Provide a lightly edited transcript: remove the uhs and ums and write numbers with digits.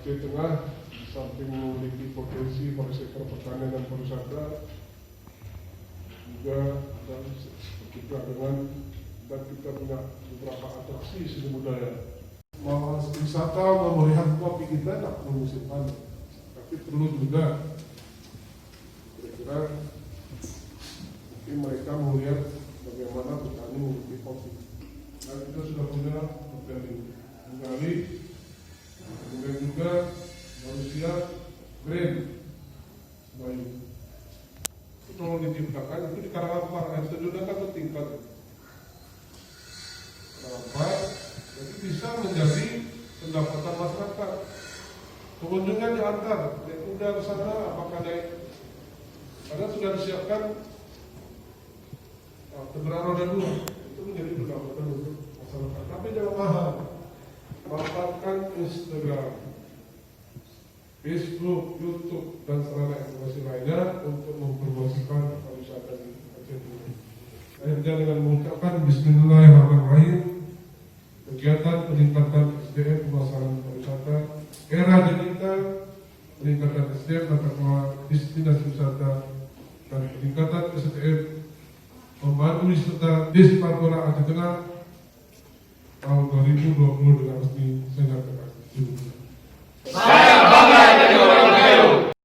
Aceh Tengah di samping memiliki potensi pada sektor pertanian dan pariwisata, juga dengan dan kita punya beberapa atraksi seni budaya. Mau wisata mau melihat kopi kita tidak perlu musim panen, tapi perlu juga kira-kira mungkin mereka melihat bagaimana petani memiliki kopi. Dan kita sudah punya menggali, kemudian juga manusia brand Bayu. Itu kalau diciptakan itu di Karangapar, yang terjadi kan tingkat Karangapar, jadi bisa menjadi pendapatan masyarakat. Pengunjungnya diantar, naik kuda ke sana, apakah naik, karena sudah disiapkan kendaraan roda 2, itu menjadi pendapatan untuk masyarakat. Tapi jangan mahal, manfaatkan Instagram, Facebook, YouTube, dan sarana informasi lainnya untuk mempromosikan pariwisata di Aceh Timur. Akhirnya dengan mengucapkan Bismillahirrahmanirrahim, kegiatan peningkatan SDM pemasaran pariwisata era digital, peningkatan SDM tata kelola destinasi wisata, dan peningkatan SDM pembantu wisata Despatora Aceh Tengah tahun 2020 dengan resmi saya nyatakan.